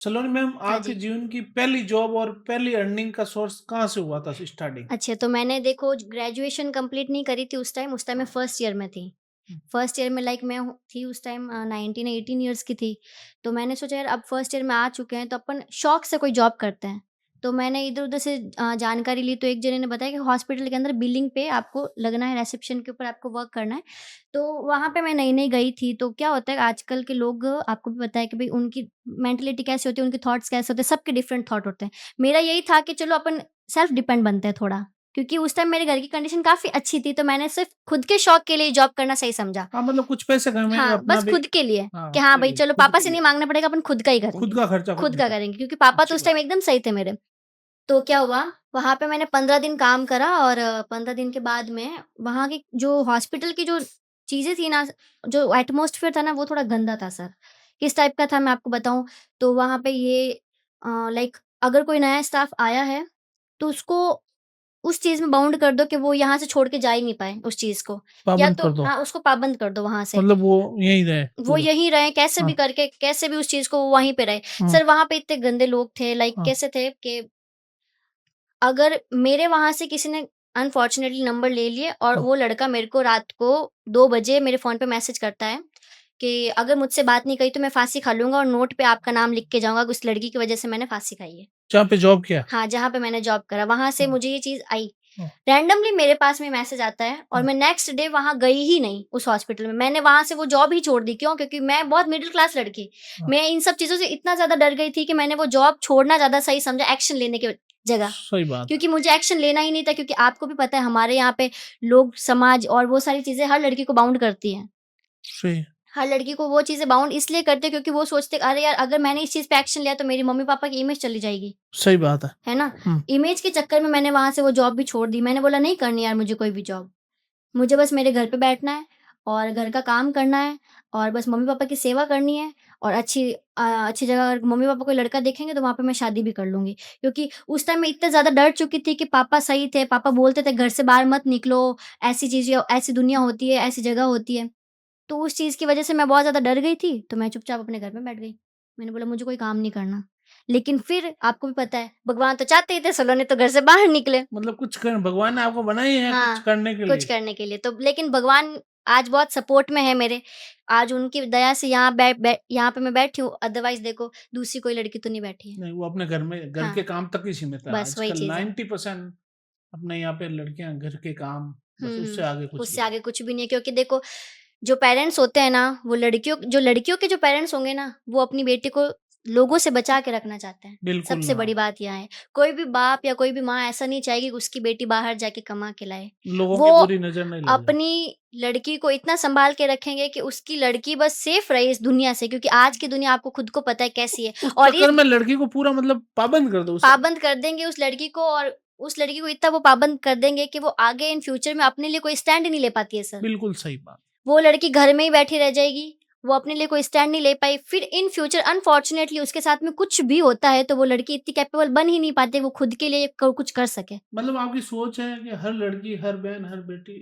सलोनी ma'am, हाँ आपके जी। जीवन की पहली जॉब और पहली अर्निंग का सोर्स कहाँ से हुआ था स्टार्टिंग? अच्छा, तो मैंने देखो ग्रेजुएशन कंप्लीट नहीं करी थी उस टाइम मैं फर्स्ट ईयर में थी। हुँ। फर्स्ट ईयर में लाइक मैं थी उस टाइम 19 18 इयर्स की थी। तो मैंने सोचा यार अब फर्स्ट ईयर में आ चुके हैं तो अपन शौक से कोई जॉब करते हैं। तो मैंने इधर-उधर से जानकारी ली तो एक जने ने बताया कि हॉस्पिटल के अंदर बिलिंग पे आपको लगना है, रिसेप्शन के ऊपर आपको वर्क करना है। तो वहाँ पे मैं नई-नई गई थी, तो क्या होता है आजकल के लोग आपको भी पता है कि भई उनकी मेंटालिटी कैसी होती है, उनके थॉट्स कैसे होते हैं, सबके डिफरेंट थॉट होते हैं। मेरा यही था कि चलो अपन सेल्फ डिपेंड बनते हैं थोड़ा, क्योंकि उस टाइम मेरे घर की कंडीशन काफ़ी अच्छी थी, तो मैंने सिर्फ़ खुद के शौक के लिए जॉब करना सही समझा। हाँ, मतलब कुछ पैसे कमाएँगे हाँ, अपना बस भी। खुद के लिए हाँ, कि हाँ अपने भाई लिए, चलो खुद पापा के से नहीं लिए। माँगना पड़ेगा, अपन खुद का ही खुद करेंगे। का खर्चा खुद खुद का निकाल। करेंगे क्योंकि पापा तो अच्छी उस बात। टाइम एकदम सही थे मेरे। तो क्या हुआ, वहाँ पे मैंने 15 दिन काम करा और 15 दिन के बाद में वहाँ की जो हॉस्पिटल की जो चीज़ें थी ना, जो एटमॉस्फेयर था ना, वो थोड़ा गंदा था सर। किस टाइप का था मैं आपको बताऊँ, तो वहाँ पे ये लाइक अगर कोई नया स्टाफ आया है, तो उसको उस चीज़ में बाउंड कर दो कि वो यहाँ से छोड़ के जा ही नहीं पाए उस चीज़ को। या पाबंद तो कर दो, हाँ, उसको पाबंद कर दो वहाँ से। मतलब वो यहीं रहे वो पूरा। यहीं रहे कैसे हाँ, भी करके, कैसे भी उस चीज़ को वो वहीं पे रहे। हाँ, सर वहाँ पे इतने गंदे लोग थे, लाइक हाँ, कैसे थे कि अगर मेरे वहाँ से किसी ने अनफॉर्च्युनेटली नंबर ले लिए और हाँ। वो लड़का मेरे को रात को 2 बजे मेरे फ़ोन पे मैसेज करता है कि अगर मुझसे बात नहीं करी तो मैं फांसी खा लूँगा और नोट पे आपका नाम लिख के जाऊँगा कि उस लड़की की वज़ह से मैंने फांसी खाई है। जहाँ पे जॉब किया? हाँ, जहाँ पे मैंने जॉब करा वहाँ से हाँ, मुझे ये चीज़ आई। हाँ, रैंडमली मेरे पास में मैसेज आता है और हाँ, मैं नेक्स्ट डे वहाँ गई ही नहीं उस हॉस्पिटल में। मैंने वहाँ से वो जॉब ही छोड़ दी। क्यों? क्योंकि मैं बहुत मिडल क्लास लड़की, हाँ। मैं इन सब चीज़ों से इतना ज़्यादा डर गई थी कि मैंने वो जॉब छोड़ना ज़्यादा सही समझा एक्शन लेने के जगह। सही बात है। क्योंकि मुझे एक्शन लेना ही नहीं था, क्योंकि आपको भी पता है हमारे यहाँ पे लोग, समाज और वो सारी चीज़ें हर लड़की को बाउंड करती हैं। सही। हर लड़की को वो चीज़ें बाउंड इसलिए करते हैं क्योंकि वो सोचते हैं अरे यार अगर मैंने इस चीज़ पे एक्शन लिया तो मेरी मम्मी-पापा की इमेज चली जाएगी। सही बात है। है ना? हुँ। इमेज के चक्कर में मैंने वहाँ से वो जॉब भी छोड़ दी। मैंने बोला नहीं करनी यार मुझे कोई भी जॉब। मुझे बस मेरे घर पे बैठना है और घर का काम करना है और बस मम्मी-पापा की सेवा करनी है और अच्छी जगह अगर मम्मी-पापा कोई लड़का देखेंगे तो वहाँ पे मैं शादी भी कर लूँगी। क्योंकि उस टाइम मैं इतने ज़्यादा डर चुकी थी कि पापा सही थे, पापा बोलते थे घर से बाहर मत निकलो, ऐसी चीज़ें ऐसी दुनिया होती है, ऐसी जगह होती है। तो उस चीज़ की वज़ह से मैं बहुत ज़्यादा डर गई थी, तो मैं चुपचाप अपने घर में बैठ गई। मैंने बोला मुझे कोई काम नहीं करना। लेकिन फिर आपको भी पता है भगवान तो चाहते ही थे सलोनी तो घर से बाहर निकले। मतलब कुछ कर भगवान ने आपको बनाई है कुछ हाँ, करने के कुछ लिए। करने के लिए तो लेकिन भगवान आज बहुत सपोर्ट में है मेरे। आज उनकी दया से यहाँ पे मैं बैठी हूँ, अदरवाइज़ देखो दूसरी कोई लड़की तो नहीं बैठी है। नहीं, वो अपने घर में घर के हाँ, काम तक ही सीमित है। बस वही आजकल चीज़ है। 90% अपने यहाँ पे लड़कियाँ घर के काम, हुँ, बस उससे हुँ। आगे कुछ उससे नहीं। आगे कुछ भी नहीं है, क्योंकि देखो जो पेरेंट्स होते हैं ना, वो लड़कियों के जो पेरेंट्स होंगे ना, वो अपनी बेटी को लोगों से बचा के रखना चाहते हैं। बिल्कुल सबसे ना, बड़ी बात यहाँ है। कोई भी बाप या कोई भी माँ ऐसा नहीं चाहेगी कि उसकी बेटी बाहर जाके कमा के लाए। लोगों की वो बुरी नज़र नहीं लगे। अपनी लड़की को इतना सँभाल के रखेंगे कि उसकी लड़की बस सेफ रहे इस दुनिया से, क्योंकि आज की दुनिया आपको खुद को पता है कैसी है। उस और चक्कर इस में लड़की को पूरा मतलब पाबंद कर दो उसे। पाबंद कर देंगे उस लड़की को और उस लड़की को इतना वो पाबंद कर देंगे कि वो आगे इन फ्यूचर में अपने लिए कोई स्टैंड ही नहीं ले पाती है सर। बिल्कुल सही बात। वो लड़की घर में ही बैठी रह जाएगी, वो अपने लिए कोई स्टैंड नहीं ले पाई, फिर इन फ्यूचर अनफॉर्च्युनेटली उसके साथ में कुछ भी होता है, तो वो लड़की इतनी कैपेबल बन ही नहीं पाती, वो खुद के लिए कुछ कर सके। मतलब आपकी सोच है कि हर लड़की, हर बहन, हर बेटी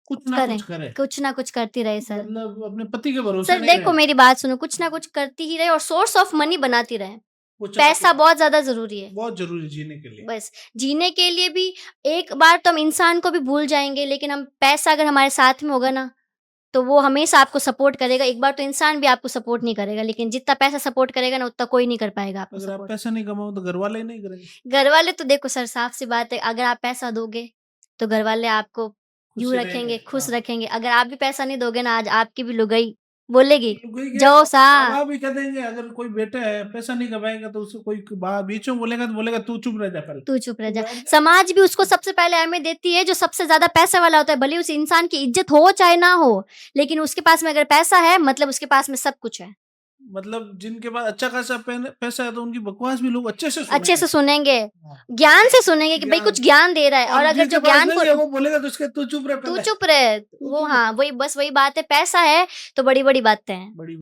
कुछ ना करें, कुछ करे। कुछ ना कुछ करती रहे सर। मतलब अपने पति के भरोसे सर नहीं देखो रहे। मेरी बात सुनो, कुछ ना कुछ करती ही रहे और सोर्स ऑफ मनी बनाती रहे। वो चाहे पैसा बहुत ज़्यादा ज़रूरी है। बहुत ज़रूरी है जीने के लिए। बस जीने के लिए भी एक बार तो हम इंसान को भी भूल जाएँगे, लेकिन हम पैसा अगर हमारे साथ में होगा ना, तो वो हमेशा आपको सपोर्ट करेगा। एक बार तो इंसान भी आपको सपोर्ट नहीं करेगा, लेकिन जितना पैसा सपोर्ट करेगा ना, उतना कोई नहीं कर पाएगा आपको अगर आप सपोर्ट। पैसा नहीं कमाओ तो घरवाले ही नहीं करेंगे। घरवाले तो देखो सर साफ-सी बात है, अगर आप पैसा दोगे, तो घरवाले आपको यूँ खुशी रहेंगे। रखेंगे, खुश हाँ। रखेंगे। अगर आप भी पैसा नहीं दोगे ना, आज आपकी भी लुगाई बोलेगी, लुगाई क्या, "जाओ सा।" माँ-बाप भी कह देंगे अगर कोई बेटा है पैसा नहीं कमाएगा तो उसको कोई बा बीच में बोलेगा तो बोलेगा तू चुप रह जा पहले। तू चुप रह तो जा। वो समाज भी उसको सबसे पहले अहमियत देती है जो सबसे ज़्यादा पैसे वाला होता है, भले ही उस इंसान की इज़्ज़त हो चाहे ना हो, लेकिन उसके पास में अगर पैसा है मतलब उसके पास में सब कुछ है। मतलब जिनके पास अच्छा खासा पैसा है तो उनकी बकवास भी लोग अच्छे से अच्छे सुनेंगे। से सुनेंगे, हाँ, ज्ञान से सुनेंगे कि भई ज्ञान कुछ से। ज्ञान दे रहा है, और और अगर जिनके जो पास ज्ञान को नहीं है वो बोलेगा तो उसके तू चुप रह तू पहले, चुप रहे, तू वो चुप। हाँ, वही बस वही बात है, पैसा है तो बड़ी-बड़ी बातें हैं। बड़ी